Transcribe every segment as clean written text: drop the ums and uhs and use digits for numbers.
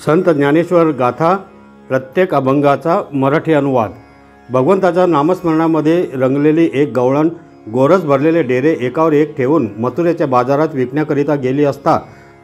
संत ज्ञानेश्वर गाथा प्रत्येक अभंगाचा मराठी अनुवाद। भगवंताच्या नामस्मरणामध्ये रंगलेली एक गवळण गोरस भरलेले डेरे एकावर एक ठेवून मथुरेच्या बाजारात विकण्याकरिता गेली असता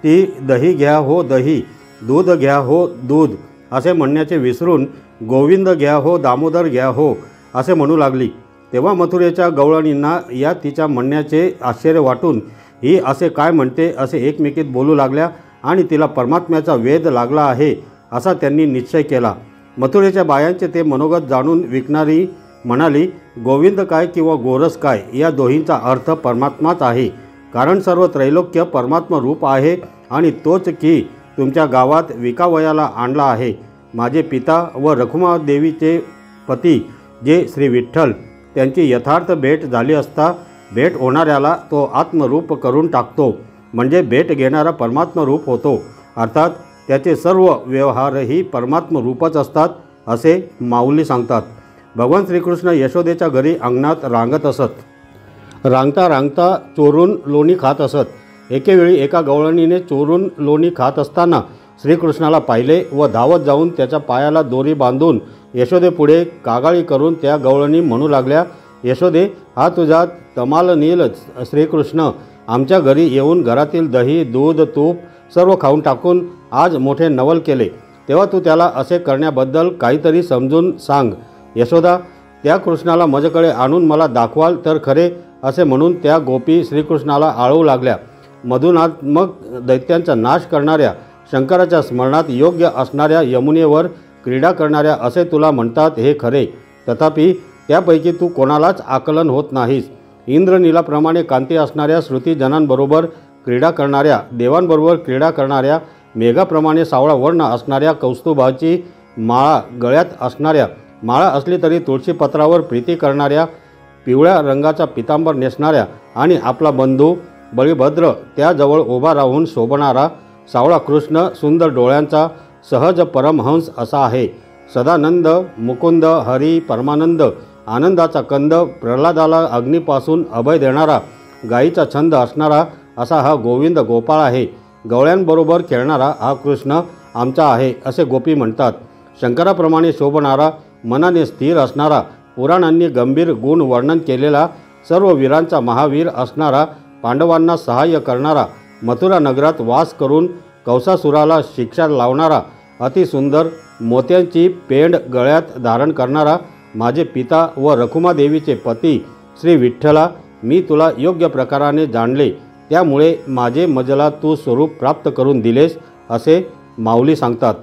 ती दही घ्या हो दही, दूध घ्या हो दूध असे म्हणण्याचे विसरून गोविंद घ्या हो दामोदर घ्या हो असे म्हणू लागली। तेव्हा मथुरेच्या गवळणींना या तिच्या म्हणण्याचे आश्चर्य वाटून ही असे काय म्हणते असे एकमेकीत बोलू लागल्या आणि तिला परमात्म्याचा वेध लागला आहे असा त्यांनी निश्चय केला। मथुरेच्या बायांचे ते मनोगत जाणून विकणारी म्हणाली, गोविंद काय किंवा गोरस काय या दोहींचा अर्थ परमात्माच आहे, कारण सर्व त्रैलोक्य परमात्मा रूप आहे आणि तोच की तुमच्या गावात विकावयाला आणला आहे। माझे पिता व रखुमा देवीचे पती जे श्री विठ्ठल त्यांची यथार्थ भेट झाली असता भेट होणाऱ्याला तो आत्मरूप करून टाकतो, म्हणजे भेट घेणारा परमात्मा रूप होतो, अर्थात त्याचे सर्व व्यवहारही परमात्मा रूपच असतात असे माऊली सांगतात। भगवान श्रीकृष्ण यशोदेच्या घरी अंगणात रांगत असत। रांगता रांगता चोरून लोणी खात असत। एकेवेळी एका गवळणीने चोरून लोणी खात असताना श्रीकृष्णाला पाहिले व धावत जाऊन त्याच्या पायाला दोरी बांधून यशोदेपुढे कागाळी करून त्या गवळणी म्हणू लागल्या, यशोदे, हा तुझा तमालनील श्रीकृष्ण आमच्या घरी येऊन घरातील दही दूध तूप सर्व खाऊन टाकून आज मोठे नवल केले, तेव्हा तू त्याला असे करण्याबद्दल काहीतरी समजून सांग। यशोदा, त्या कृष्णाला माझ्याकडे आणून मला दाखवाल तर खरे असे म्हणून त्या गोपी श्रीकृष्णाला आळवू लागल्या। मधुनात्मक दैत्यांचा नाश करणाऱ्या शंकराच्या स्मरणात योग्य असणाऱ्या यमुनेवर क्रीडा करणाऱ्या असे तुला म्हणतात हे खरे, तथापि त्यापैकी तू कोणालाच आकलन होत नाहीस। इंद्रनीलाप्रमाणे कांती असणाऱ्या श्रुतीजनांबरोबर क्रीडा करणाऱ्या, देवांबरोबर क्रीडा करणाऱ्या, मेघाप्रमाणे सावळा वर्ण असणाऱ्या, कौस्तुभाची माळा गळ्यात असणाऱ्या, माळा असली तरी तुळशीपत्रावर प्रीती करणाऱ्या, पिवळ्या रंगाचा पितांबर नेसणाऱ्या आणि आपला बंधू बळीभद्र त्याजवळ उभा राहून शोभणारा सावळा कृष्ण सुंदर डोळ्यांचा सहज परमहंस असा आहे। सदानंद मुकुंद हरी परमानंद आनंदाचा कंद प्रल्हादाला अग्नीपासून अभय देणारा गायीचा छंद असणारा असा हा गोविंद गोपाळ आहे। गवळ्यांबरोबर खेळणारा हा कृष्ण आमचा आहे असे गोपी म्हणतात। शंकराप्रमाणे शोभणारा, मनाने स्थिर असणारा, पुराणांनी गंभीर गुण वर्णन केलेला, सर्व वीरांचा महावीर असणारा, पांडवांना सहाय्य करणारा, मथुरा नगरात वास करून कौसासुराला शिक्षा लावणारा, अतिसुंदर मोत्यांची पेंड गळ्यात धारण करणारा, माझे पिता व रखुमा देवीचे पती श्री विठ्ठला, मी तुला योग्य प्रकाराने जाणले, त्यामुळे माझे मजला तू स्वरूप प्राप्त करून दिलेस असे माऊली सांगतात।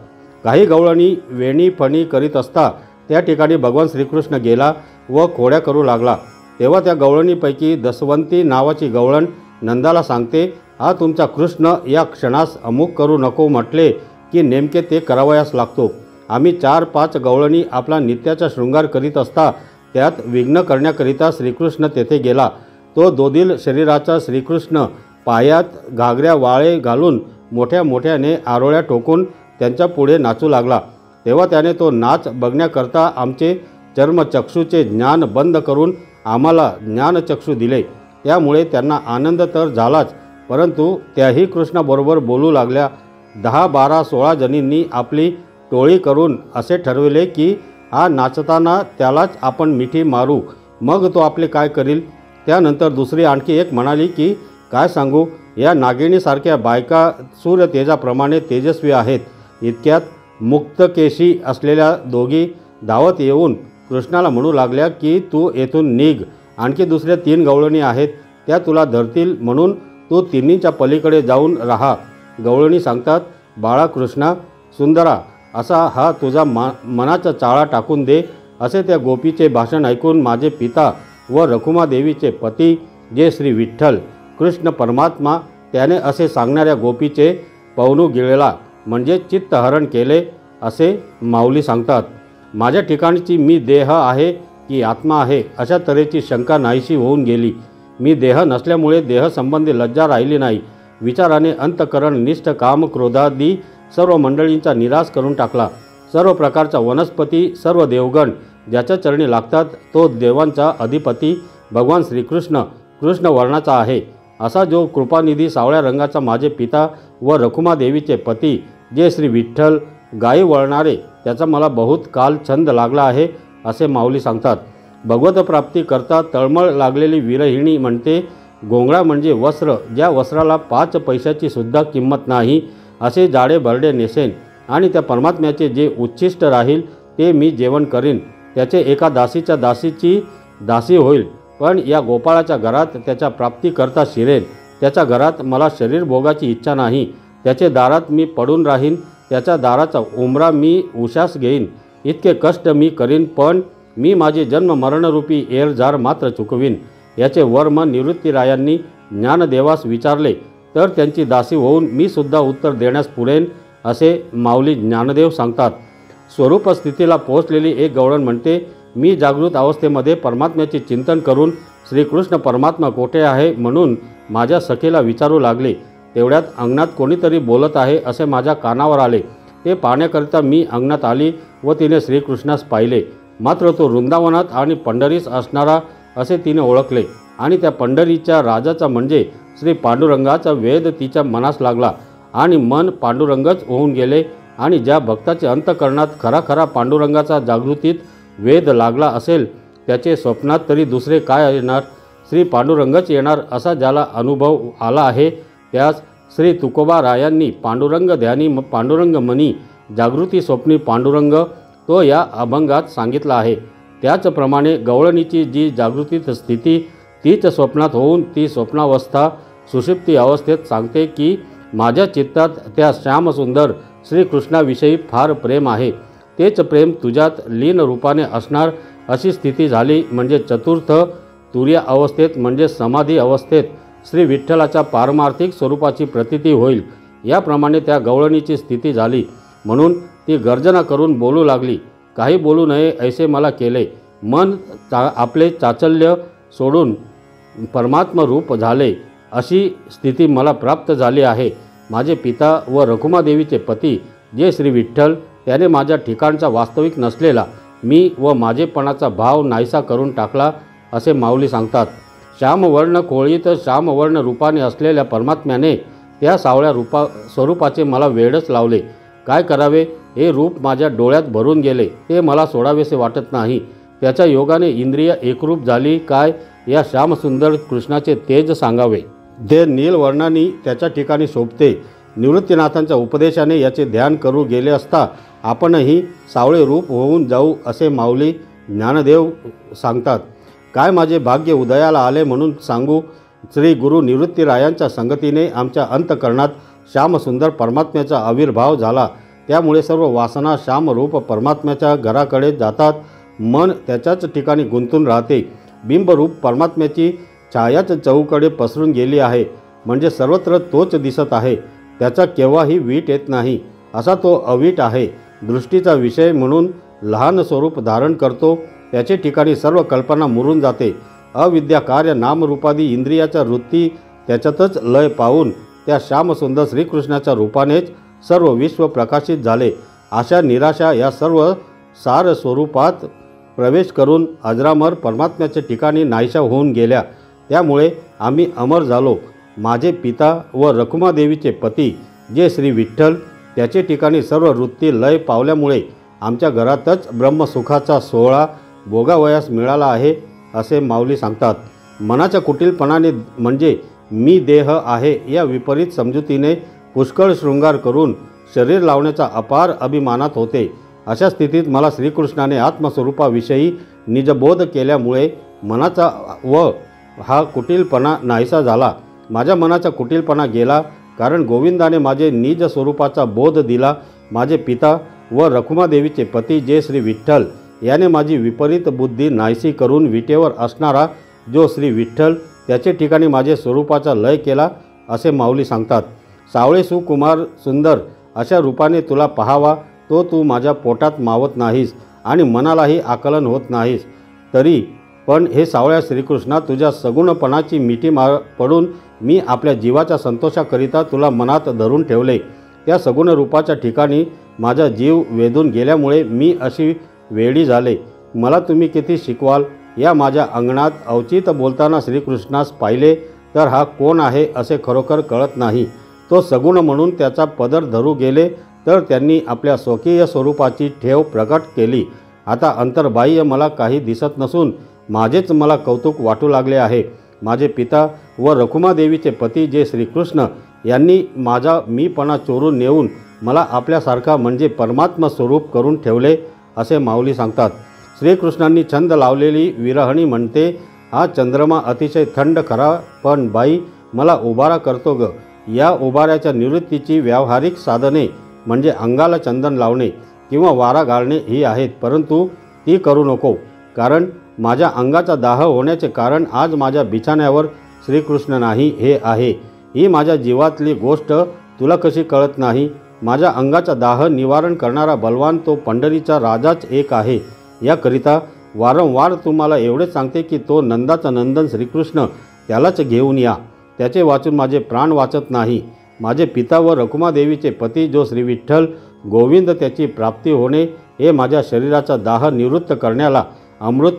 काही गवळणी वेणी फणी करीत असता त्या ठिकाणी भगवान श्रीकृष्ण गेला व खोड्या करू लागला। तेव्हा त्या गवळणीपैकी दसवंती नावाची गवळण नंदाला सांगते, हा तुमचा कृष्ण या क्षणास अमुक करू नको म्हटले की नेमके ते करावयास लागतो। आम्ही 4-5 गवळणी आपला नित्याचा शृंगार करीत असता त्यात विघ्न करण्याकरिता श्रीकृष्ण तेथे गेला। तो दोदिल शरीराचा श्रीकृष्ण पायात घागऱ्या वाळे घालून मोठ्या मोठ्याने आरोळ्या टोकून त्यांच्या पुढे नाचू लागला। तेव्हा त्याने तो नाच बघण्याकरता आमचे चर्मचक्षूचे ज्ञान बंद करून आम्हाला ज्ञानचक्षू दिले। त्यामुळे त्यांना आनंद तर झालाच, परंतु त्याही कृष्णाबरोबर बोलू लागल्या। 10-12-16 जणींनी आपली टोळी करून असे ठरविले की हा नाचताना त्यालाच आपण मिठी मारू, मग तो आपले काय करील। त्यानंतर दुसरी आणखी एक म्हणाली की काय सांगू, या नागिणीसारख्या बायका सूर्यतेजाप्रमाणे तेजस्वी आहेत। इतक्यात मुक्तकेशी असलेल्या दोघी धावत येऊन कृष्णाला म्हणू लागल्या की तू येथून निघ, आणखी दुसऱ्या 3 गवळणी आहेत, त्या तुला धरतील, म्हणून तू तिन्हीच्या पलीकडे जाऊन राहा। गवळणी सांगतात, बाळा कृष्णा सुंदरा, असा हा तुझा मनाचा चाळा टाकून दे। असे त्या गोपीचे भाषण ऐकून माझे पिता व रखुमा देवीचे पती जे श्री विठ्ठल कृष्ण परमात्मा त्याने असे सांगणाऱ्या गोपीचे पवनू गिळला, म्हणजे चित्तहरण केले असे माऊली सांगतात। माझ्या ठिकाणची मी देह आहे की आत्मा आहे अशा तऱ्हेची शंका नाहीशी होऊन गेली। मी देह नसल्यामुळे देहसंबंधी लज्जा राहिली नाही। विचाराने अंतकरण निष्ठ काम क्रोधादी सर्व मंडळींचा निराश करून टाकला। सर्व प्रकारचा वनस्पती सर्व देवगण ज्याच्या चरणी लागतात तो देवांचा अधिपती भगवान श्रीकृष्ण कृष्ण वर्णाचा आहे। असा जो कृपानिधी सावळ्या रंगाचा माझे पिता व रखुमा देवीचे पती जे श्री विठ्ठल गायी वळणारे त्याचा मला बहुत काल छंद लागला आहे असे माऊली सांगतात. भगवत प्राप्ती करता तळमळ लागलेली विरहिणी म्हणते, गोंगळा म्हणजे वस्त्र, ज्या वस्त्राला 5 पैशाची सुद्धा किंमत नाही असे जाडे भरडे नेसेन आणि त्या परमात्म्याचे जे उच्छिष्ट राहील ते मी जेवण करीन. त्याचे एका दासीच्या दासीची दासी होईल, पण या गोपाळाच्या घरात त्याच्या प्राप्तीकरता शिरेन. त्याच्या घरात मला शरीर भोगाची इच्छा नाही. त्याचे दारात मी पडून राहीन, त्याच्या दाराचा उमरा मी उशास घेईन. इतके कष्ट मी करीन, पण मी माझे जन्म मरणरूपी एरजार मात्र चुकवीन. याचे वर्म निवृत्तीरायांनी ज्ञानदेवास विचारले तर त्यांची दासी होऊन मी सुद्धा उत्तर देण्यास पुरेन असे माऊली ज्ञानदेव सांगतात. स्वरूप स्थितीला पोहोचलेली एक गवळण म्हणते, मी जागृत अवस्थेमध्ये परमात्म्याचे चिंतन करून श्रीकृष्ण परमात्मा कोठे आहे म्हणून माझ्या सखीला विचारू लागले. तेवढ्यात अंगणात कोणीतरी बोलत आहे असे माझ्या कानावर आले. ते पाहण्याकरिता मी अंगणात आली व तिने श्रीकृष्णास पाहिले. मात्र तो वृंदावनात आणि पंढरीस असणारा असे तिने ओळखले आणि त्या पंढरीच्या राजाचा म्हणजे श्री पांडुरंगाचा वेद तिच्या मनास लागला आणि मन पांडुरंगच होऊन गेले. आणि ज्या भक्ताचे अंतकरणात खरा खरा पांडुरंगाचा जागृतीत वेद लागला असेल त्याचे स्वप्नात तरी दुसरे काय येणार, श्री पांडुरंगच येणार असा ज्याला अनुभव आला आहे त्यास श्री तुकोबारायांनी पांडुरंग ध्यानी पांडुरंग मनी जागृती स्वप्नी पांडुरंग तो या अभंगात सांगितला आहे. त्याचप्रमाणे गवळणीची जी जागृतीत स्थिती तीच स्वप्नात होऊन ती स्वप्नावस्था सुषुप्ती अवस्थेत सांगते की माझ्या चित्तात त्या श्यामसुंदर श्रीकृष्णाविषयी फार प्रेम आहे. तेच प्रेम तुझ्यात लीन रूपाने असणार अशी स्थिती झाली म्हणजे चतुर्थ तुर्य अवस्थेत म्हणजे समाधी अवस्थेत श्री विठ्ठलाच्या पारमार्थिक स्वरूपाची प्रतीती होईल. याप्रमाणे त्या गवळणीची स्थिती झाली. म्हणून ती गर्जना करून बोलू लागली, काही बोलू नये ऐसे मला केले. मन आपले चाचल्य सोडून परमात्म रूप झाले अशी स्थिती मला प्राप्त झाली आहे. माझे पिता व रखुमादेवीचे पती जे श्री विठ्ठल त्याने माझ्या ठिकाणचा वास्तविक नसलेला मी व माझेपणाचा भाव नाहीसा करून टाकला असे माऊली सांगतात. श्यामवर्ण कोळीत श्यामवर्ण रूपाने असलेल्या परमात्म्याने त्या सावळ्या स्वरूपाचे मला वेडच लावले. काय करावे, हे रूप माझ्या डोळ्यात भरून गेले, ते मला सोडावेसे वाटत नाही. त्याच्या योगाने इंद्रिय एकरूप झाली. काय या श्यामसुंदर कृष्णाचे तेज सांगावे. ते नीलवर्णानी त्याच्या ठिकाणी शोभते. निवृत्तीनाथांच्या उपदेशाने याचे ध्यान करू गेले असता आपणही सावळे रूप होऊन जाऊ असे माऊली ज्ञानदेव सांगतात. काय माझे भाग्य उदयाला आले म्हणून सांगू. श्री गुरु निवृत्तीरायांच्या संगतीने आमच्या अंतकरणात श्यामसुंदर परमात्म्याचा आविर्भाव झाला. त्यामुळे सर्व वासना श्यामरूप परमात्म्याच्या घराकडे जातात. मन त्याच्याच ठिकाणी गुंतून राहते. बिंबरूप परमात्म्याची छायाच चहूकडे पसरून गेली आहे. म्हणजे सर्वत्र तोच दिसत आहे. त्याचा केव्हाही वीट येत नाही असा तो अवीट आहे. दृष्टीचा विषय म्हणून लहान स्वरूप धारण करतो. त्याचे ठिकाणी सर्व कल्पना मुरून जाते. अविद्या कार्य नामरूपादी इंद्रियाच्या वृत्ती त्याच्यातच लय पाहून त्या श्यामसुंदर श्रीकृष्णाच्या रूपानेच सर्व विश्व प्रकाशित झाले. अशा निराशा या सर्व सार स्वरूपात प्रवेश करून अजरामर परमात्म्याच्या ठिकाणी नाहीशा होऊन गेल्या. त्यामुळे आम्ही अमर झालो. माझे पिता व रखुमादेवीचे पती जे श्री विठ्ठल त्याचे ठिकाणी सर्व वृत्ती लय पावल्यामुळे आमच्या घरातच ब्रह्मसुखाचा सोहळा भोगावयास मिळाला आहे असे माऊली सांगतात. मनाच्या कुटीलपणाने म्हणजे मी देह आहे या विपरीत समजुतीने पुष्कळ शृंगार करून शरीर लावण्याचा अपार अभिमानात होते. अशा स्थितीत मला श्रीकृष्णाने आत्मस्वरूपाविषयी निजबोध केल्यामुळे मनाचा व हा कुटीलपणा नाहीसा झाला. माझ्या मनाचा कुटीलपणा गेला कारण गोविंदाने माझे निज स्वरूपाचा बोध दिला. माझे पिता व रखुमादेवीचे पती जे श्री विठ्ठल याने माझी विपरीत बुद्धी नाहीसी करून विटेवर असणारा जो श्री विठ्ठल त्याचे ठिकाणी माझे स्वरूपाचा लय केला असे माऊली सांगतात. सावळे सुकुमार सुंदर अशा रूपाने तुला पाहावा तो तू माझ्या पोटात मावत नाहीस आणि मनालाही आकलन होत नाहीस. तरी पण हे सावळ्या श्रीकृष्णा तुझ्या सगुणपणाची मिठी पडून मी आपल्या जीवाच्या संतोषाकरिता तुला मनात धरून ठेवले. त्या सगुण रूपाच्या ठिकाणी माझा जीव वेधून गेल्यामुळे मी अशी वेडी झाले. मला तुम्ही किती शिकवाल. या माझ्या अंगणात अवचित बोलताना श्रीकृष्णास पाहिले तर हा कोण आहे असे खरोखर कळत नाही. तो सगुण म्हणून त्याचा पदर धरू गेले तर त्यांनी आपल्या स्वकीय स्वरूपाची ठेव प्रकट केली. आता अंतर्बाह्य मला काही दिसत नसून माझेच मला कौतुक वाटू लागले आहे. माझे पिता व रखुमादेवीचे पती जे श्रीकृष्ण यांनी माझा मीपणा चोरून नेऊन मला आपल्यासारखा म्हणजे परमात्मा स्वरूप करून ठेवले असे माऊली सांगतात. श्रीकृष्णांनी छंद लावलेली विरहणी म्हणते, हा चंद्रमा अतिशय थंड खरा, पण बाई मला उबारा करतो ग. या उबाऱ्याच्या निवृत्तीची व्यावहारिक साधने म्हणजे अंगाला चंदन लावणे किंवा वारा घालणे ही आहेत, परंतु ती करू नको. कारण माझ्या अंगाचा दाह होण्याचे कारण आज माझ्या बिछाण्यावर श्रीकृष्ण नाही हे आहे. ही माझ्या जीवातली गोष्ट तुला कशी कळत नाही? माझ्या अंगाचा दाह निवारण करणारा बलवान तो पंढरीचा राजाच एक आहे. याकरिता वारंवार तुम्हाला एवढेच सांगते की तो नंदाचा नंदन श्रीकृष्ण त्यालाच घेऊन या. त्याचे वाचून माझे प्राण वाचत नाही. माझे पिता व रखुमादेवीचे पती जो श्री विठ्ठल गोविंद त्याची प्राप्ती होणे हे माझ्या शरीराचा दाह निवृत्त करण्याला अमृत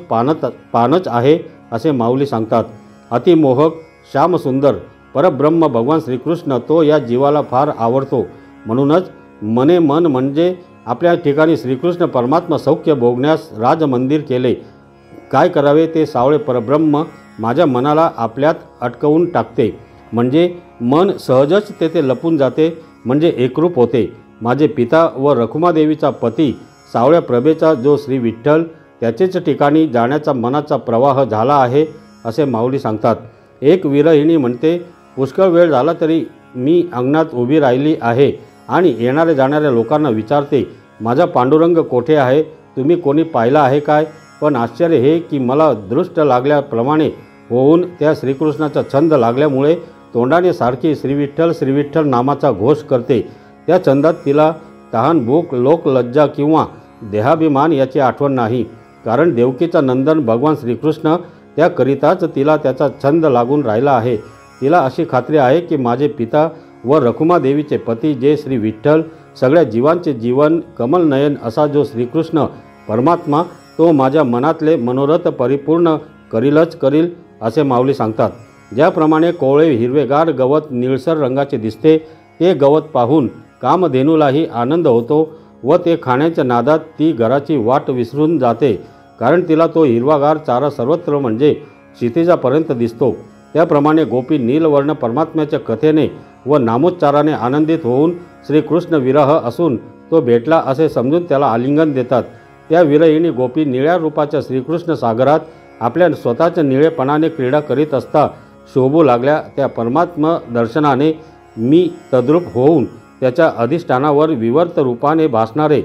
पानच आहे असे माऊली सांगतात. अतिमोहक श्यामसुंदर परब्रह्म भगवान श्रीकृष्ण तो या जीवाला फार आवडतो. म्हणूनच मने मन म्हणजे आपल्या ठिकाणी श्रीकृष्ण परमात्मा सौख्य भोगण्यास राजमंदिर केले. काय करावे ते सावळे परब्रह्म माझ्या मनाला आपल्यात अटकवून टाकते. म्हणजे मन सहजच तेथे लपून जाते, म्हणजे एकरूप होते. माझे पिता व रखुमादेवीचा पती सावळ्या प्रभेचा जो श्री विठ्ठल त्याचेच ठिकाणी जाण्याचा मनाचा प्रवाह झाला आहे असे माऊली सांगतात. एक विरहिणी म्हणते, पुष्कळ वेळ झाला तरी मी अंगणात उभी राहिली आहे आणि येणाऱ्या जाणाऱ्या लोकांना विचारते, माझा पांडुरंग कोठे आहे? तुम्ही कोणी पाहिला आहे काय? पण आश्चर्य हे की मला दृष्ट लागल्याप्रमाणे होऊन त्या श्रीकृष्णाचा छंद लागल्यामुळे तोंडाने सारखी श्रीविठ्ठल नामाचा घोष करते. त्या छंदात तिला तहान भूक लोकलज्जा किंवा देहाभिमान याची आठवण नाही. कारण देवकीचा नंदन भगवान श्रीकृष्ण त्याकरिताच तिला त्याचा छंद लागून राहिला आहे. तिला अशी खात्री आहे की माझे पिता व रखुमादेवीचे पती जे श्री विठ्ठल सगळ्या जीवांचे जीवन कमलनयन असा जो श्रीकृष्ण परमात्मा तो माझ्या मनातले मनोरथ परिपूर्ण करील असे माऊली सांगतात. ज्याप्रमाणे कोवळे हिरवेगार गवत निळसर रंगाचे दिसते ते गवत पाहून कामधेनूलाही आनंद होतो व ते खाण्याच्या नादात ती घराची वाट विसरून जाते. कारण तिला तो हिरवागार चारा सर्वत्र म्हणजे क्षितिजापर्यंत दिसतो. त्याप्रमाणे गोपी नीलवर्ण परमात्म्याच्या कथेने व नामोच्चाराने आनंदित होऊन श्रीकृष्ण विरह असून तो भेटला असे समजून त्याला आलिंगन देतात. त्या विरहिणी गोपी निळ्या रूपाच्या श्रीकृष्ण सागरात आपल्या स्वतःच्या निळेपणाने क्रीडा करीत असता शोभू लागल्या. त्या परमात्मा दर्शनाने मी तद्रूप होऊन त्याच्या अधिष्ठानावर विवर्त रूपाने भासणारे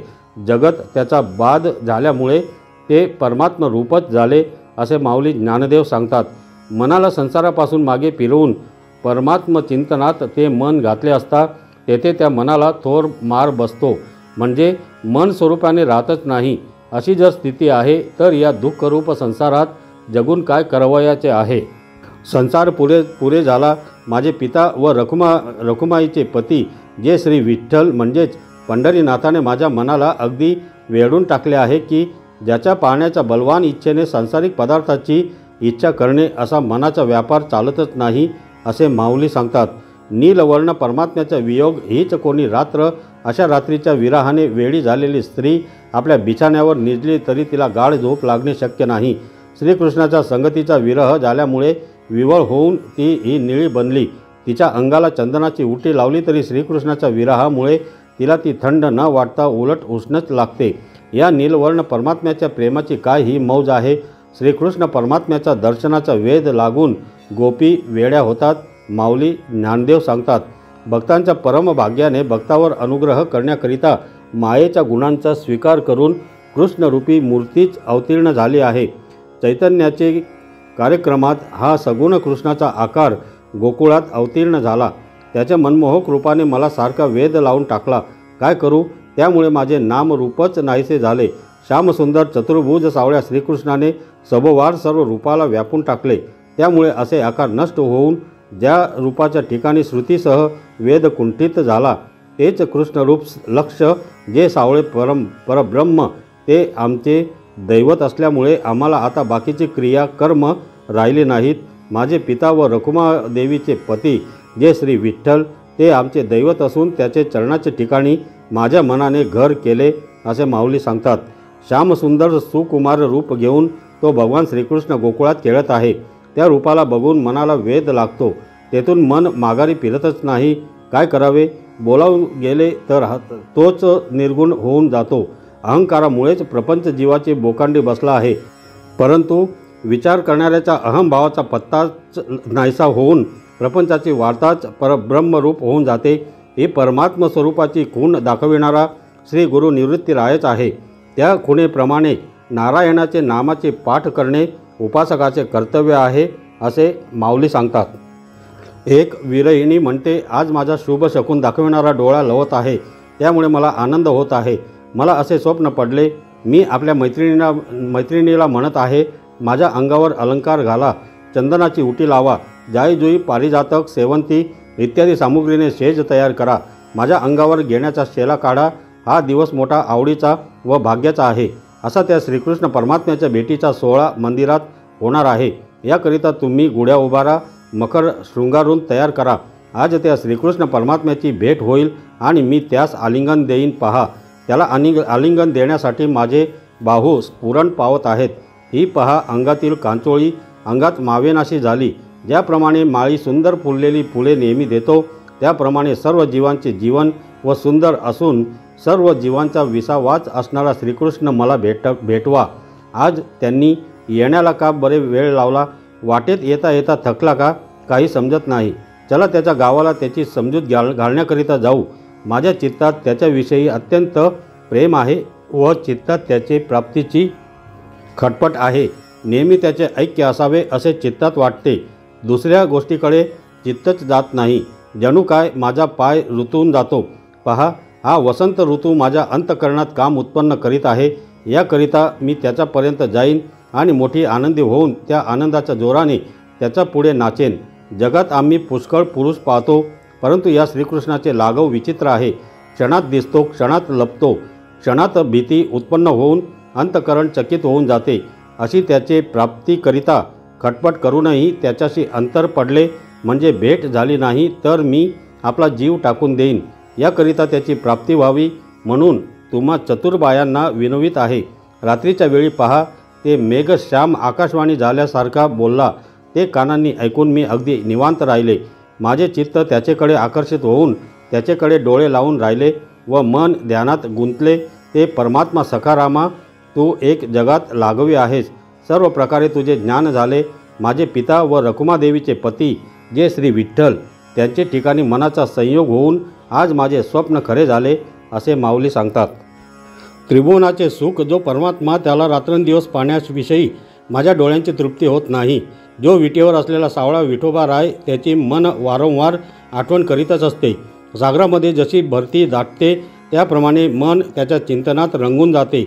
जगत त्याचा बाध झाल्यामुळे ते परमात्म रूपच झाले असे माऊली ज्ञानदेव सांगतात. मनाला संसारापासून मागे फिरवून परमात्म चिंतनात ते मन घातले असता तेथे त्या मनाला थोर मार बसतो. म्हणजे मन स्वरूपाने राहतच नाही. अशी जर स्थिती आहे तर या दुःखरूप संसारात जगून काय करावयाचे आहे? संसार पुरे झाला. माझे पिता व रखुमाईचे पती जे श्री विठ्ठल म्हणजेच पंढरीनाथाने माझ्या मनाला अगदी वेढून टाकले आहे की ज्याच्या पाहण्याच्या बलवान इच्छेने सांसारिक पदार्थाची इच्छा करणे असा मनाचा व्यापार चालतच नाही असे माऊली सांगतात. नीलवर्ण परमात्म्याचा वियोग हीच कोणी रात्र. अशा रात्रीच्या विरहाने वेडी झालेली स्त्री आपल्या बिछाण्यावर निजली तरी तिला गाढ झोप लागणे शक्य नाही. श्रीकृष्णाच्या संगतीचा विरह झाल्यामुळे विवळ होऊन ती ही निळी बनली. तिच्या अंगाला चंदनाची उटी लावली तरी श्रीकृष्णाच्या विरहामुळे तिला ती थंड न वाटता उलट उष्णच लागते. या नीलवर्ण परमात्म्याच्या प्रेमाची काय ही मौज आहे. श्रीकृष्ण परमात्म्याचा दर्शनाचा वेध लागून गोपी वेड्या होतात. माऊली ज्ञानदेव सांगतात. भक्तांच्या परमभाग्याने भक्तावर अनुग्रह करण्याकरिता मायेच्या गुणांचा स्वीकार करून कृष्णरूपी मूर्तीच अवतीर्ण झाली आहे. चैतन्याचे कार्यक्रमात हा सगुण कृष्णाचा आकार गोकुळात अवतीर्ण झाला. त्याच्या मनमोहक रूपाने मला सारखा वेध लावून टाकला. काय करू? त्यामुळे माझे नामरूपच नाहीसे झाले. श्यामसुंदर चतुर्भुज सावळ्या श्रीकृष्णाने सभोवार सर्व रूपाला व्यापून टाकले. त्यामुळे असे आकार नष्ट होऊन ज्या रूपाच्या ठिकाणी श्रुतीसह वेद कुंठित झाला तेच कृष्णरूप लक्ष जे सावळे परब्रह्म ते आमचे दैवत असल्यामुळे आम्हाला आता बाकीची क्रिया कर्म राहिली नाहीत. माझे पिता व रखुमादेवीचे पती जे श्री विठ्ठल ते आमचे दैवत असून त्याचे चरणाचे ठिकाणी माझ्या मनाने घर केले असे माऊली सांगतात. श्यामसुंदर सुकुमार रूप घेऊन तो भगवान श्रीकृष्ण गोकुळात खेळत आहे. त्या रूपाला बघून मनाला वेध लागतो. तेथून मन माघारी फिरतच नाही. काय करावे? बोलावून गेले तर तोच निर्गुण होऊन जातो. अहंकारामुळेच प्रपंच जीवाची बोकांडी बसला आहे. परंतु विचार करणाऱ्याच्या अहंभावाचा पत्ताच नाहीसा होऊन प्रपंचाची वार्ताच परब्रह्मरूप होऊन जाते. ही परमात्म स्वरूपाची खूण दाखविणारा श्री गुरु निवृत्तीरायच आहे. त्या खुणेप्रमाणे नारायणाचे नामाचे पाठ करणे उपासकाचे कर्तव्य आहे असे माऊली सांगतात. एक विरहिणी म्हणते, आज माझा शुभ शकून दाखविणारा डोळा लवत आहे, त्यामुळे मला आनंद होत आहे. मला असे स्वप्न पडले. मी आपल्या मैत्रिणीला म्हणत आहे, माझ्या अंगावर अलंकार घाला, चंदनाची उटी लावा, जाईजुई पारिजातक सेवंती इत्यादी सामुग्रीने शेज तयार करा, माझ्या अंगावर घेण्याचा शेला काढा. हा दिवस मोठा आवडीचा व भाग्याचा आहे. असा त्या श्रीकृष्ण परमात्म्याच्या भेटीचा सोहळा मंदिरात होणार आहे. याकरिता तुम्ही गुढ्या उभारा, मकर शृंगारून तयार करा. आज त्या श्रीकृष्ण परमात्म्याची भेट होईल आणि मी त्यास आलिंगन देईन पहा. त्याला आलिंगन देण्यासाठी माझे बाहू स्फुरण पावत आहेत. ही पहा अंगातील कांचोळी अंगात मावेनाशी झाली. ज्याप्रमाणे माळी सुंदर फुललेली फुले नेहमी देतो, त्याप्रमाणे सर्व जीवांचे जीवन व सुंदर असून सर्व जीवांचा विसावाच असणारा श्रीकृष्ण मला भेटवा. आज त्यांनी येण्याला का बरे वेळ लावला? वाटेत येता येता थकला का? काही समजत नाही. चला त्याच्या गावाला त्याची समजूत घालण्याकरिता जाऊ. माझ्या चित्तात त्याच्याविषयी अत्यंत प्रेम आहे व चित्तात त्याचे प्राप्तीची खटपट आहे. नेहमी त्याचे ऐक्य असावे असे चित्तात वाटते. दुसऱ्या गोष्टीकडे चित्तच जात नाही. जणू काय माझा पाय ऋतून जातो. पहा, हा वसंत ऋतू माझ्या अंतःकरणात काम उत्पन्न करीत आहे. याकरिता मी त्याच्यापर्यंत जाईन आणि मोठी आनंदी होऊन त्या आनंदाच्या जोराने त्याच्या पुढे नाचेन. जगात आम्ही पुष्कळ पुरुष पाहतो, परंतु या श्रीकृष्णाचे लाघव विचित्र आहे. क्षणात दिसतो, क्षणात लपतो, क्षणात भीती उत्पन्न होऊन अंतःकरण चकित होऊन जाते. अशी त्याचे प्राप्तीकरिता खटपट करूनही त्याच्याशी अंतर पडले म्हणजे भेट झाली नाही तर मी आपला जीव टाकून देईन. याकरिता त्याची प्राप्ती व्हावी म्हणून तुम्हा चतुर्बायांना विनवित आहे. रात्रीच्या वेळी पहा, ते मेघश्याम आकाशवाणी झाल्यासारखा बोलला. ते कानांनी ऐकून मी अगदी निवांत राहिले. माझे चित्त त्याचेकडे आकर्षित होऊन त्याचेकडे डोळे लावून राहिले व मन ध्यानात गुंतले. ते परमात्मा सखारामा, तू एक जगात लागवी आहेस. सर्व प्रकारे तुझे ज्ञान झाले. माझे पिता व रखुमादेवीचे पती जे श्री विठ्ठल, त्यांचे ठिकाणी मनाचा संयोग होऊन आज माझे स्वप्न खरे झाले असे माऊली सांगतात. त्रिभुवनाचे सुख जो परमात्मा, त्याला रात्रंदिवस पाहण्याविषयी माझ्या डोळ्यांची तृप्ती होत नाही. जो विटेवर असलेला सावळा विठोबा राय, त्याची मन वारंवार आठवण करीतच असते. सागरामध्ये जशी भरती दाटते त्याप्रमाणे मन त्याच्या चिंतनात रंगून जाते.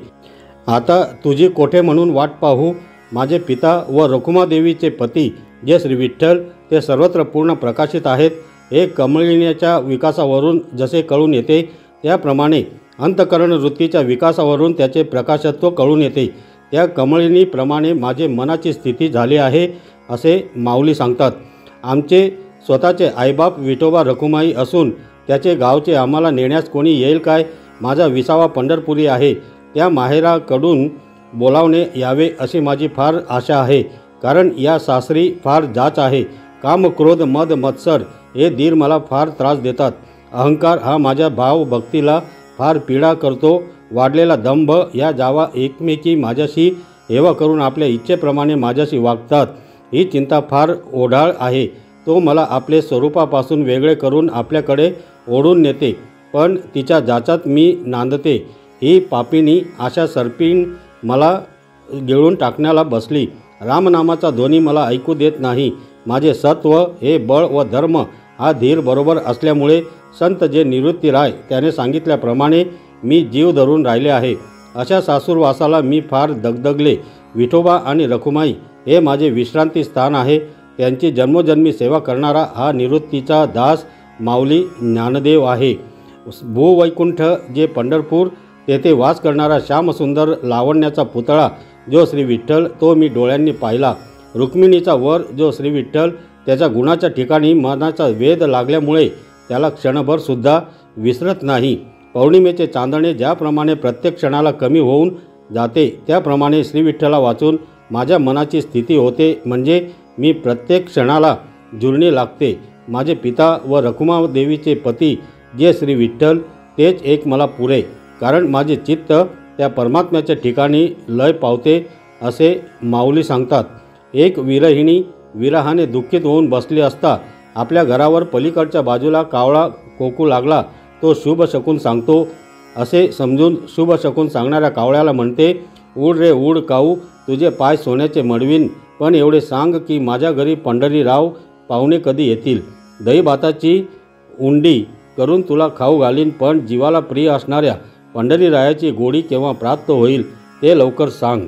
आता तुझी कोठे म्हणून वाट पाहू. माझे पिता व रखुमादेवीचे पती जे श्री विठ्ठल, ते सर्वत्र पूर्ण प्रकाशित आहेत. हे कमळिनीच्या विकासावरून जसे कळून येते, त्याप्रमाणे अंतःकरण वृत्तीच्या विकासावरून त्याचे प्रकाशत्व कळून येते. त्या कमळिनीप्रमाणे माझे मनाची स्थिती झाली आहे असे माऊली सांगतात. आमचे स्वतःचे आईबाप विठोबा रखुमाई असून त्याचे गावचे आम्हाला नेण्यास कोणी येईल काय? माझा विसावा पंढरपुरी आहे. त्या माहेराकडून बोलावणे यावे अशी माझी फार आशा आहे. कारण या सासरी फार जाच आहे. काम, क्रोध, मद, मत्सर हे धीर मला फार त्रास देतात. अहंकार हा माझ्या भावभक्तीला फार पीडा करतो. वाढलेला दंभ या जावा एकमेकी माझ्याशी हेवा करून आपल्या इच्छेप्रमाणे माझ्याशी वागतात. ही चिंता फार ओढाळ आहे. तो मला आपले स्वरूपापासून वेगळे करून आपल्याकडे ओढून नेते, पण तिच्या जाचात मी नांदते. ही पापिणी अशा सर्पीण मला गिळून टाकण्याला बसली. रामनामाचा ध्वनी मला ऐकू देत नाही. माझे सत्व हे बळ व धर्म हा धीर बरोबर असल्यामुळे संत जे निवृत्तीराय त्याने सांगितल्याप्रमाणे मी जीव धरून राहिले आहे. अशा सासूरवासाला मी फार दगदगले. विठोबा आणि रखुमाई हे माझे विश्रांती स्थान आहे. त्यांची जन्मोजन्मी सेवा करणारा हा निवृत्तीचा दास माऊली ज्ञानदेव आहे. भूवैकुंठ जे पंढरपूर, तेथे वास करणारा श्यामसुंदर लावण्याचा पुतळा जो श्री विठ्ठल, तो मी डोळ्यांनी पाहिला. रुक्मिणीचा वर जो श्री विठ्ठल, त्याच्या गुणाच्या ठिकाणी मनाचा वेध लागल्यामुळे त्याला क्षणभरसुद्धा विसरत नाही. पौर्णिमेचे चांदणे ज्याप्रमाणे प्रत्येक क्षणाला कमी होऊन जाते त्याप्रमाणे श्री विठ्ठला वाचून माझ्या मनाची स्थिती होते. म्हणजे मी प्रत्येक क्षणाला जुळणी लागते. माझे पिता व रखुमादेवीचे पती जे श्री विठ्ठल तेच एक मला पुरे, कारण माझे चित्त त्या परमात्म्याच्या ठिकाणी लय पावते असे माऊली सांगतात. एक विरहिणी विरहाने दुःखित होऊन बसली असता आपल्या घरावर पलीकडच्या बाजूला कावळा कोकू लागला. तो शुभ शकून सांगतो असे समजून शुभ शकून सांगणाऱ्या कावळ्याला म्हणते, उड रे उड काऊ, तुझे पाय सोन्याचे मडवीन, पण एवढे सांग की माझ्या घरी पंढरीराव पाहुणे कधी येतील. दही भाताची उंडी करून तुला खाऊ घालीन, पण जीवाला प्रिय असणाऱ्या पंढरीरायाची गोडी केव्हा प्राप्त होईल ते लवकर सांग.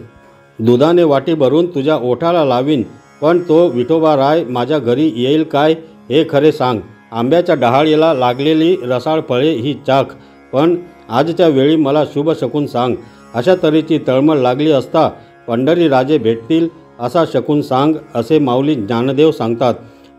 दुधाने वाटी भरून तुझ्या ओठाला लावीन, पण तो विठोबा राय माझ्या घरी येईल काय हे खरे सांग. आंब्याच्या डहाळीला लागलेली रसाळ फळे ही चाख, पण आजच्या वेळी मला शुभ शकून सांग. अशा तऱ्हेची तळमळ लागली असता पंढरीराजे भेटतील असा शकून सांग असे माऊली ज्ञानदेव सांगतात.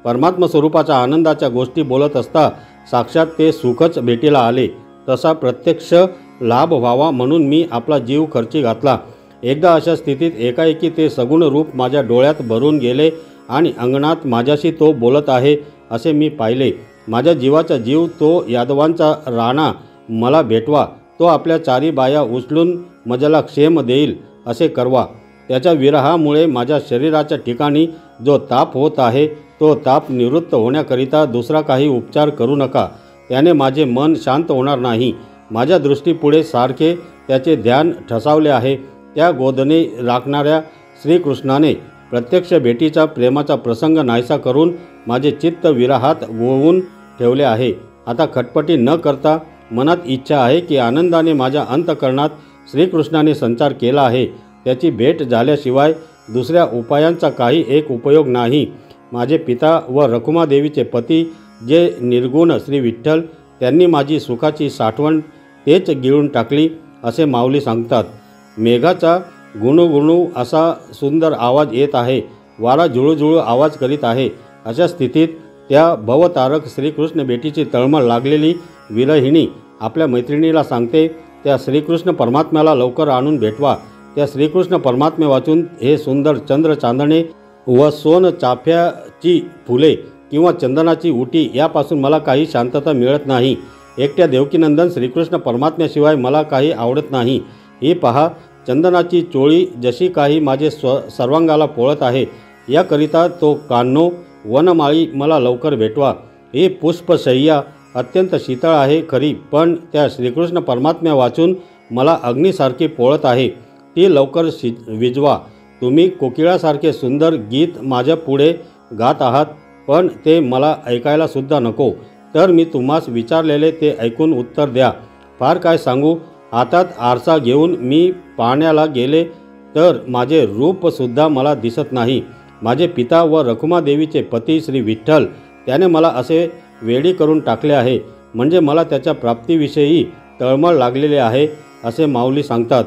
परमात्म स्वरूपाच्या आनंदाच्या गोष्टी बोलत असता साक्षात ते सुखच भेटीला आले. तसा प्रत्यक्ष लाभ व्हावा म्हणून मी आपला जीव खर्ची घातला. एकदा अशा स्थितीत एकाएकी ते सगुण रूप माझ्या डोळ्यात भरून गेले आणि अंगणात माझ्याशी तो बोलत आहे असे मी पाहिले. माझ्या जीवाचा जीव तो यादवांचा राणा मला भेटवा, तो आपल्या चारी बाया उचलून मजला क्षेम देईल असे करवा. त्याच्या विरहामुळे माझ्या शरीराच्या ठिकाणी जो ताप होत आहे तो ताप निवृत्त होण्याकरिता दुसरा काही उपचार करू नका. त्याने माझे मन शांत होणार नाही. माझ्या दृष्टीपुढे सारखे त्याचे ध्यान ठसावले आहे. त्या गोदने राखणाऱ्या श्रीकृष्णाने प्रत्यक्ष भेटीचा प्रेमाचा प्रसंग नाहीसा करून माझे चित्त विरहात गोवून ठेवले आहे. आता खटपटी न करता मनात इच्छा आहे की आनंदाने माझ्या अंतःकरणात श्रीकृष्णाने संचार केला आहे. त्याची भेट झाल्याशिवाय दुसऱ्या उपायांचा काही एक उपयोग नाही. माझे पिता व रखुमादेवीचे पती जे निर्गुण श्री विठ्ठल, त्यांनी माझी सुखाची साठवण तेच गिळून टाकली असे माऊली सांगतात. मेघाचा गुणुगुणू असा सुंदर आवाज येत आहे. वारा जुळूजुळू आवाज करीत आहे. अशा स्थितीत त्या भवतारक श्रीकृष्ण भेटीची तळमळ लागलेली विरहिणी आपल्या मैत्रिणीला सांगते, त्या श्रीकृष्ण परमात्म्याला लवकर आणून भेटवा. त्या श्रीकृष्ण परमात्मे वाचून हे सुंदर चंद्र चांदणे व सोन चाफ्याची फुले किंवा चंदनाची उटी यापासून मला काही शांतता मिळत नाही. एकट्या देवकीनंदन श्रीकृष्ण परमात्म्याशिवाय मला काही आवडत नाही. ही पहा, चंदनाची चोळी जशी काही माझे सर्वांगाला पोळत आहे. याकरिता तो कान्हो वनमाळी मला लवकर भेटवा. ही पुष्पशय्या अत्यंत शीतळ आहे खरी, पण त्या श्रीकृष्ण परमात्म्या वाचून मला अग्नीसारखी पोळत आहे. ती लवकर विजवा. तुम्ही कोकिळासारखे सुंदर गीत माझ्या पुढे गात आहात, पण ते मला ऐकायला सुद्धा नको. तर मी तुम्हास विचारलेले ते ऐकून उत्तर द्या. फार काय सांगू, हातात आरसा घेऊन मी पाहण्याला गेले तर माझे रूपसुद्धा मला दिसत नाही. माझे पिता व रखुमादेवीचे पती श्री विठ्ठल, त्याने मला असे वेडी करून टाकले आहे. म्हणजे मला त्याच्या प्राप्तीविषयी तळमळ लागलेले आहे असे माऊली सांगतात.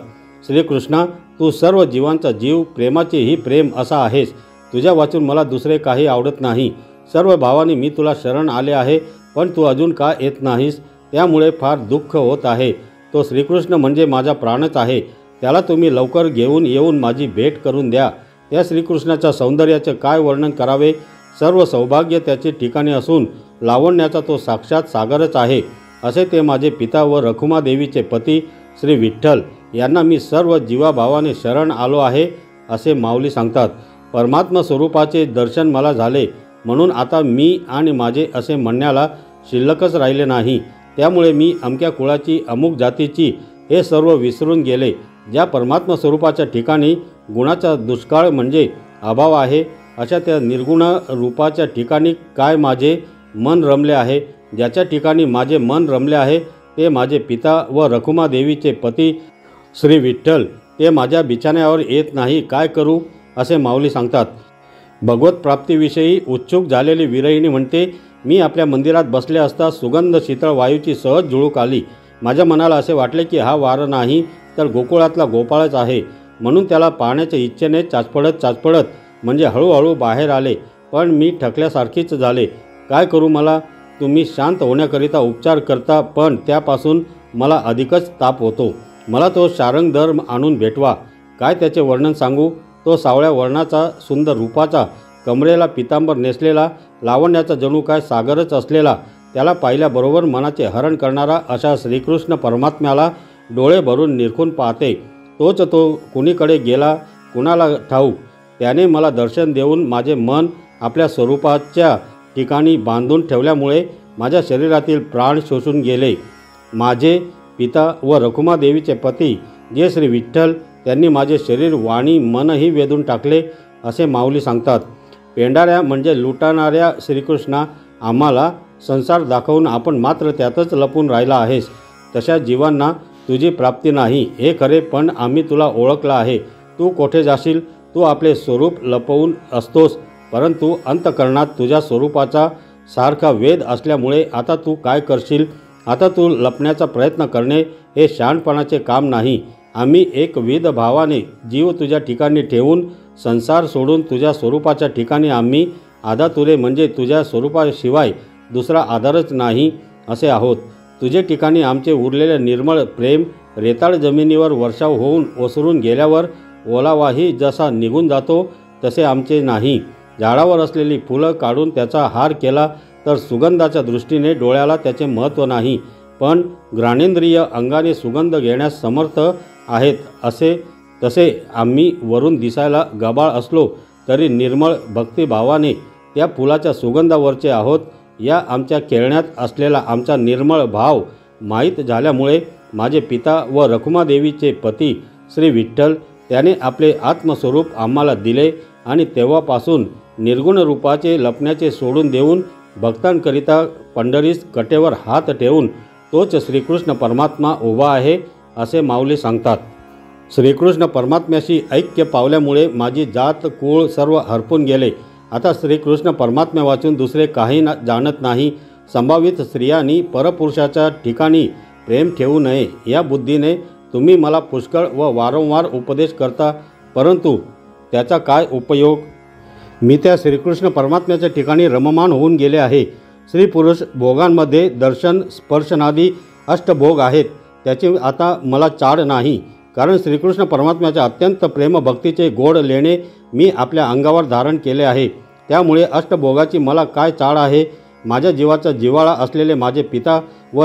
श्रीकृष्णा, तू सर्व जीवांचा जीव, प्रेमाचे ही प्रेम असा आहेस. तुझ्या वाचून मला दुसरे काही आवडत नाही. सर्व भावाने मी तुला शरण आले आहे, पण तू अजून का येत नाहीस, त्यामुळे फार दुःख होत आहे. तो श्रीकृष्ण म्हणजे माझा प्राणच आहे. त्याला तुम्ही लवकर घेऊन येऊन माझी भेट करून द्या. त्या श्रीकृष्णाच्या सौंदर्याचे काय वर्णन करावे. सर्व सौभाग्य त्याचे ठिकाणी असून लावण्याचा तो साक्षात सागरच आहे. असे ते माझे पिता व रखुमादेवीचे पती श्री विठ्ठल यांना मी सर्व जीवाभावाने शरण आलो आहे असे माऊली सांगतात. परमात्मा स्वरूपाचे दर्शन मला झाले म्हणून आता मी आणि माझे असे म्हणण्याला शिल्लकच राहिले नाही. त्यामुळे मी अमक्या कुळाची अमुक जातीची हे सर्व विसरून गेले. ज्या परमात्मा स्वरूपाच्या ठिकाणी गुणाचा दुष्काळ म्हणजे अभाव आहे, अशा त्या निर्गुण रूपाच्या ठिकाणी काय माझे मन रमले आहे. ज्याच्या ठिकाणी माझे मन रमले आहे ते माझे पिता व रखुमादेवीचे पती श्री विठ्ठल, ते माझ्या बिछाण्यावर येत नाही. काय करू असे माऊली सांगतात. भगवत प्राप्तीविषयी उत्सुक झालेली विरहिणी म्हणते, मी आपल्या मंदिरात बसले असता सुगंध शीतळ वायूची सहज झुळूक आली. माझ्या मनाला असे वाटले की हा वार नाही तर गोकुळातला गोपाळच आहे. म्हणून त्याला पाहण्याच्या इच्छेने चाचपडत म्हणजे हळूहळू बाहेर आले. पण मी ठकल्यासारखीच झाले. काय करू, मला तुम्ही शांत होण्याकरिता उपचार करता, पण त्यापासून मला अधिकच ताप होतो. मला तो शारंगधर आणून भेटवा. काय त्याचे वर्णन सांगू? तो सावळ्या वर्णाचा, सुंदर रूपाचा, कमरेला पितांबर नेसलेला, लावण्याचा जणू काय सागरच असलेला, त्याला पाहिल्याबरोबर मनाचे हरण करणारा अशा श्रीकृष्ण परमात्म्याला डोळे भरून निरखून पाहते. तोच तो कुणीकडे गेला कुणाला ठाऊक. त्याने मला दर्शन देऊन माझे मन आपल्या स्वरूपाच्या ठिकाणी बांधून ठेवल्यामुळे माझ्या शरीरातील प्राण शोषून गेले. माझे पिता व रखुमादेवीचे पती जे श्री विठ्ठल, त्यांनी माझे शरीर, वाणी, मनही वेधून टाकले असे माऊली सांगतात. पेंढाऱ्या म्हणजे लुटाणाऱ्या श्रीकृष्णा, आम्हाला संसार दाखवून आपण मात्र त्यातच लपून राहिला आहेस. तशा जीवांना तुझी प्राप्ती नाही हे खरे, पण आम्ही तुला ओळखलं आहे. तू कोठे जाशील? तू आपले स्वरूप लपवून असतोस, परंतु अंतःकरणात तुझ्या स्वरूपाचा सारखा वेध असल्यामुळे आता तू काय करशील? आता तू लपण्याचा प्रयत्न करणे हे शहाणपणाचे काम नाही. आम्ही एकविध भावाने जीव तुझ्या ठिकाणी ठेवून संसार सोडून तुझ्या स्वरूपाच्या ठिकाणी आम्ही आधातुरे म्हणजे तुझ्या स्वरूपाशिवाय दुसरा आधारच नाही असे आहोत. तुझे ठिकाणी आमचे उरलेले निर्मळ प्रेम रेताळ जमिनीवर वर्षाव होऊन ओसरून गेल्यावर ओलावाही जसा निघून जातो तसे आमचे नाही. झाडावर असलेली फुलं काढून त्याचा हार केला तर सुगंधाच्या दृष्टीने डोळ्याला त्याचे महत्त्व नाही, पण घ्राणेंद्रिय अंगाने सुगंध घेण्यास समर्थ आहेत. तसे आम्ही वरून दिसायला गबाळ असलो तरी निर्मळ भक्तिभावाने त्या फुलाच्या सुगंधावरचे आहोत. या आमच्या खेळण्यात असलेला आमचा निर्मळ भाव माहीत झाल्यामुळे माझे पिता व रखुमादेवीचे पती श्री विठ्ठल, त्याने आपले आत्मस्वरूप आम्हाला दिले आणि तेव्हापासून निर्गुण रूपाचे लपण्याचे सोडून देऊन भक्तांकरिता पंढरीस कटेवर हात ठेवून तोच श्रीकृष्ण परमात्मा उभा आहे असे माऊली सांगतात. श्रीकृष्ण परमात्म्याशी ऐक्य पावल्यामुळे माझी जात कुळ सर्व हरपून गेले. आता श्रीकृष्ण परमात्म्या वाचून दुसरे काही जाणत नाही. संभावित स्त्रियांनी परपुरुषाच्या ठिकाणी प्रेम ठेवू नये या बुद्धीने तुम्ही मला पुष्कळ व वारंवार उपदेश करता, परंतु त्याचा काय उपयोग? मी त्या श्रीकृष्ण परमात्म्याच्या ठिकाणी रममान होऊन गेले आहे. स्त्री पुरुष भोगांमध्ये दर्शन स्पर्शनादी अष्टभोग आहेत, त्याची आता मला चाड नाही. कारण श्रीकृष्ण परमात्म्याच्या अत्यंत प्रेमभक्तीचे गोड लेणे मी आपल्या अंगावर धारण केले आहे. त्यामुळे अष्टभोगाची मला काय चाड आहे? माझ्या जीवाचा जिव्हाळा असलेले माझे पिता व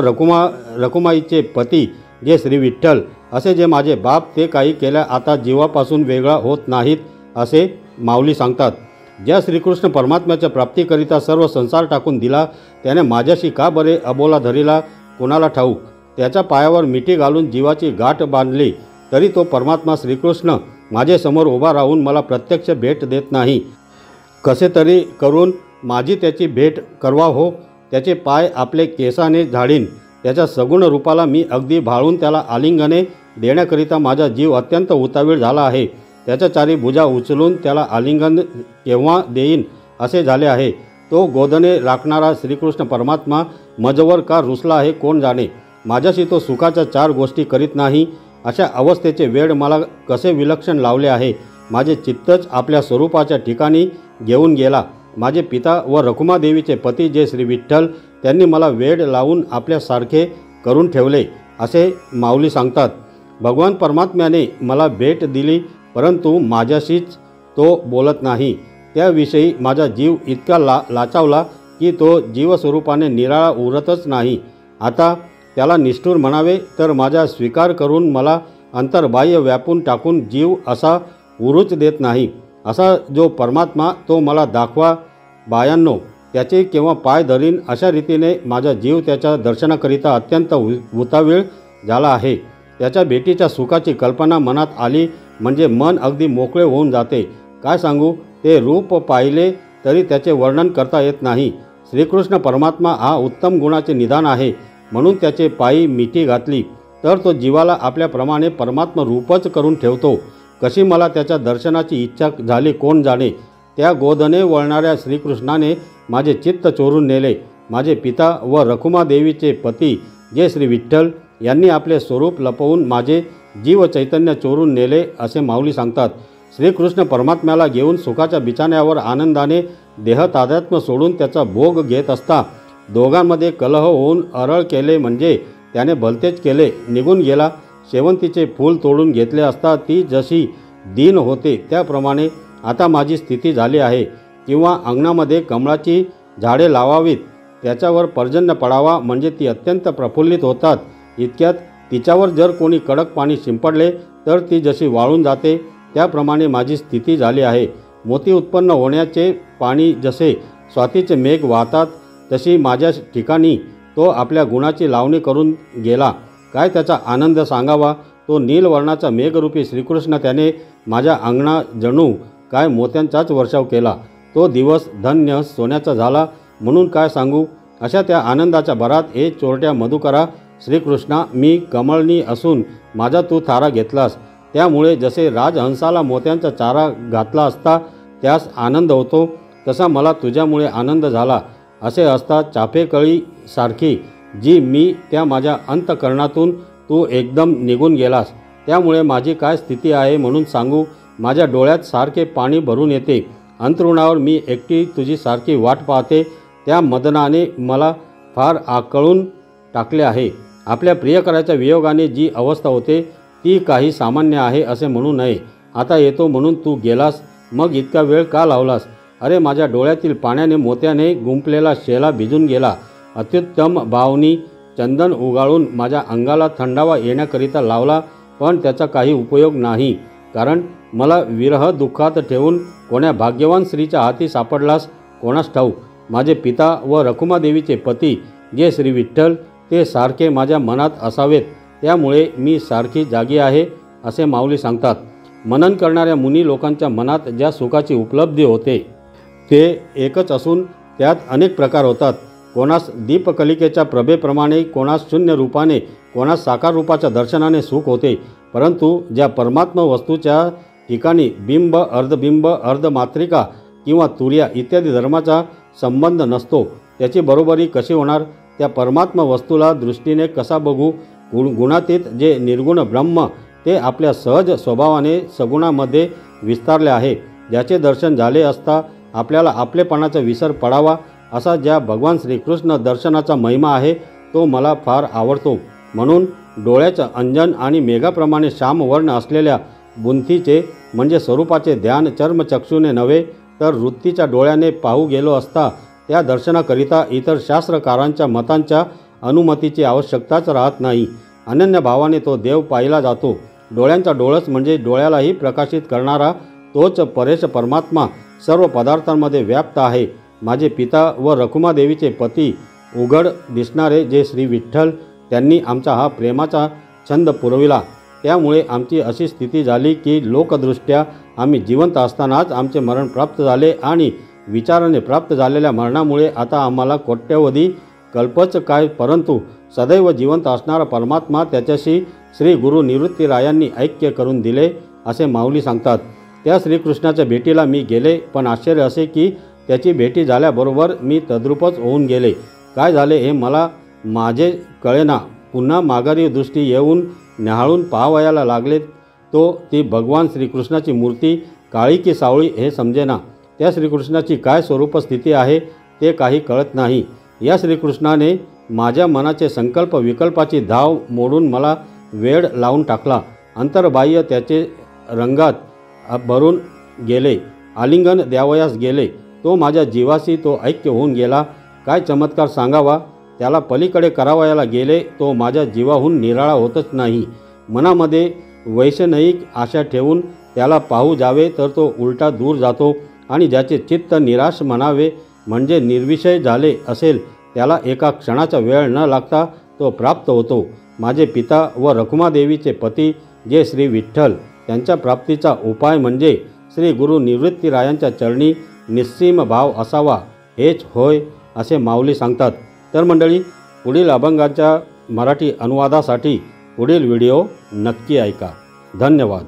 रखुमाईचे पती जे श्री विठ्ठल, असे जे माझे बाप, ते काही केल्या आता जीवापासून वेगळा होत नाहीत असे माऊली सांगतात. ज्या श्रीकृष्ण परमात्म्याच्या प्राप्तीकरिता सर्व संसार टाकून दिला, त्याने माझ्याशी का बरे अबोला धरिला कोणाला ठाऊक. त्याच्या पायावर मिठी घालून जीवाची गाठ बांधली तरी तो परमात्मा श्रीकृष्ण माझ्यासमोर उभा राहून मला प्रत्यक्ष भेट देत नाही. कसे तरी करून माझी त्याची भेट करवा हो. त्याचे पाय आपले केसाने झाडीन. त्याच्या सगुण रूपाला मी अगदी भाळून त्याला आलिंगने देण्याकरिता माझा जीव अत्यंत उतावीळ झाला आहे. त्याच्या चारी भुजा उचलून त्याला आलिंगन केव्हा देईन असे झाले आहे. तो गोदने राखणारा श्रीकृष्ण परमात्मा मजवर का रुसला आहे कोण जाणे. माझ्याशी तो सुखाच्या चार गोष्टी करीत नाही. अशा अवस्थेचे वेळ मला कसे विलक्षण लावले आहे. माझे चित्तच आपल्या स्वरूपाच्या ठिकाणी घेऊन गेला. माझे पिता व रखुमादेवीचे पती जे श्री विठ्ठल, त्यांनी मला वेड लावून आपल्यासारखे करून ठेवले असे माऊली सांगतात. भगवान परमात्म्याने मला भेट दिली, परंतु माझ्याशीच तो बोलत नाही. त्याविषयी माझा जीव इतका लाचावला की तो जीवस्वरूपाने निराळा उरतच नाही. आता त्याला निष्ठुर म्हणावे तर माझा स्वीकार करून मला अंतर्बाह्य व्यापून टाकून जीव असा उरूच देत नाही. असा जो परमात्मा तो मला दाखवा बायांनो, त्याचे केव्हा पाय धरीन अशा रीतीने माझा जीव त्याच्या दर्शनाकरिता अत्यंत उतावीळ झाला आहे. त्याच्या भेटीच्या सुखाची कल्पना मनात आली म्हणजे मन अगदी मोकळे होऊन जाते. काय सांगू, ते रूप पाहिले तरी त्याचे वर्णन करता येत नाही. श्रीकृष्ण परमात्मा हा उत्तम गुणाचे निदान आहे, म्हणून त्याचे पायी मिठी घातली तर तो जीवाला आपल्याप्रमाणे परमात्मा रूपच करून ठेवतो. कशी मला त्याच्या दर्शनाची इच्छा झाली कोण जाणे. त्या गोदने वळणाऱ्या श्रीकृष्णाने माझे चित्त चोरून नेले. माझे पिता व रखुमादेवीचे पती जे श्री विठ्ठल, यांनी आपले स्वरूप लपवून माझे जीव चैतन्य चोरून नेले असे माऊली सांगतात. श्रीकृष्ण परमात्म्याला घेऊन सुखाच्या बिछाण्यावर आनंदाने देह तादात्म्य सोडून त्याचा भोग घेत असता दोघांमध्ये कलह होऊन अरळ केले म्हणजे त्याने भलतेच केले, निघून गेला. शेवंतीचे फूल तोडून घेतले असता ती जशी दीन होते त्याप्रमाणे आता माझी स्थिती झाली आहे. किंवा अंगणामध्ये कमळाची झाडे लावावीत, त्याच्यावर पर्जन्य पडावा म्हणजे ती अत्यंत प्रफुल्लित होतात. इतक्यात तिच्यावर जर कोणी कडक पाणी शिंपडले तर ती जशी वाळून जाते त्याप्रमाणे माझी स्थिती झाली आहे. मोती उत्पन्न होण्याचे पाणी जसे स्वातीचे मेघ वाहतात तशी माझ्या ठिकाणी तो आपल्या गुणाची लावणी करून गेला. काय त्याचा आनंद सांगावा. तो नीलवर्णाचा मेघरूपी श्रीकृष्ण त्याने माझ्या अंगणा जणू काय मोत्यांचाच वर्षाव केला. तो दिवस धन्य सोन्याचा झाला म्हणून काय सांगू. अशा त्या आनंदाच्या भरात हे चोरट्या मधुकरा श्रीकृष्णा, मी कमळनी असून माझा तू थारा घेतलास. त्यामुळे जसे राजहंसाला मोत्यांचा चारा घातला असता त्यास आनंद होतो, तसा मला तुझ्यामुळे आनंद झाला. असे असता चाफेकळी सारखी जी मी त्या माझ्या अंतकरणातून तू एकदम निघून गेलास. त्यामुळे माझी काय स्थिती आहे म्हणून सांगू. माझ्या डोळ्यात सारखे पाणी भरून येते. अंथरुणावर मी एकटी तुझी सारखी वाट पाहते. त्या मदनाने मला फार आकळून टाकले आहे. आपल्या प्रियकराच्या वियोगाने जी अवस्था होते ती काही सामान्य आहे असे म्हणू नये. आता येतो म्हणून तू गेलास, मग इतका वेळ का लावलास. अरे माझ्या डोळ्यातील पाण्याने मोत्याने गुंफलेला शेला भिजून गेला. अत्युत्तम भावनी चंदन उगाळून माझ्या अंगाला थंडावा येण्याकरिता लावला, पण त्याचा काही उपयोग नाही. कारण मला विरह दुःखात ठेवून कोण्या भाग्यवान स्त्रीच्या हाती सापडलास कोणास ठाऊक. माझे पिता व रखुमादेवीचे पती जे श्री विठ्ठल ते सारखे माझ्या मनात असावेत, त्यामुळे मी सारखी जागी आहे असे माऊली सांगतात. मनन करणाऱ्या मुनी लोकांच्या मनात ज्या सुखाची उपलब्धी होते ते एकच असून त्यात अनेक प्रकार होतात. कोणास दीपकलिकेच्या प्रभेप्रमाणे, कोणास शून्य रूपाने, कोणास साकार रूपाच्या दर्शनाने सुख होते. परंतु ज्या परमात्मा वस्तूच्या ठिकाणी बिंब, अर्धबिंब, अर्धमात्रिका किंवा तुर्या इत्यादी धर्माचा संबंध नसतो त्याची बरोबरी कशी होणार. त्या परमात्मा वस्तूला दृष्टीने कसा बघू. गुणातीत जे निर्गुण ब्रह्म ते आपल्या सहज स्वभावाने सगुणामध्ये विस्तारले आहे. ज्याचे दर्शन झाले असता आपल्याला आपलेपणाचा विसर पडावा असा ज्या भगवान श्रीकृष्ण दर्शनाचा महिमा आहे तो मला फार आवडतो. म्हणून डोळ्याचं अंजन आणि मेघाप्रमाणे श्यामवर्ण असलेल्या बुंथीचे म्हणजे स्वरूपाचे ध्यान चर्मचक्षुने नव्हे तर वृत्तीच्या डोळ्याने पाहू गेलो असता त्या दर्शनाकरिता इतर शास्त्रकारांच्या मतांच्या अनुमतीची आवश्यकताच राहत नाही. अनन्य भावाने तो देव पाहिला जातो. डोळ्यांचा डोळस म्हणजे डोळ्यालाही प्रकाशित करणारा तोच परेश परमात्मा सर्व पदार्थांमध्ये व्याप्त आहे. माझे पिता व रखुमादेवीचे पती उघड दिसणारे जे श्री विठ्ठल त्यांनी आमचा हा प्रेमाचा छंद पुरविला. त्यामुळे आमची अशी स्थिती झाली की लोकदृष्ट्या आम्ही जिवंत असतानाच आमचे मरण प्राप्त झाले आणि विचाराने प्राप्त झालेल्या मरणामुळे आता आम्हाला कोट्यवधी कल्पच काय, परंतु सदैव जिवंत असणारा परमात्मा त्याच्याशी श्री गुरु निवृत्तीरायांनी ऐक्य करून दिले असे माऊली सांगतात. त्या श्रीकृष्णाच्या भेटीला मी गेले, पण आश्चर्य असे की त्याची भेटी झाल्याबरोबर मी तद्रूपच होऊन गेले. काय झाले हे मला माझे कळेना. पुन्हा माघारी दृष्टी येऊन न्याहाळून पाहावयाला लागले तो ती भगवान श्रीकृष्णाची मूर्ती काळी की सावळी हे समजेना. त्या श्रीकृष्णाची काय स्वरूप स्थिती आहे ते काही कळत नाही. या श्रीकृष्णाने माझ्या मनाचे संकल्प विकल्पाची धाव मोडून मला वेड लावून टाकला. अंतर्बाह्य त्याचे रंगात भरून गेले. आलिंगन द्यावयास गेले. तो माझ्या जीवाशी तो ऐक्य होऊन गेला. काय चमत्कार सांगावा. त्याला पलीकडे करावयाला गेले तो माझ्या जीवाहून निराळा होतच नाही. मनामध्ये वैषणिक आशा ठेवून त्याला पाहू जावे तर तो उलटा दूर जातो आणि ज्याचे चित्त निराश म्हणावे म्हणजे निर्विषय झाले असेल त्याला एका क्षणाचा वेळ न लागता तो प्राप्त होतो. माझे पिता व रखुमादेवीचे पती जे श्री विठ्ठल त्यांच्या प्राप्तीचा उपाय म्हणजे श्री गुरु निवृत्तीरायांच्या चरणी निस्सीम भाव असावा हेच होय असे माऊली सांगतात. तर मंडळी, पुढील अभंगाच्या मराठी अनुवादासाठी पुढील व्हिडिओ नक्की ऐका. धन्यवाद.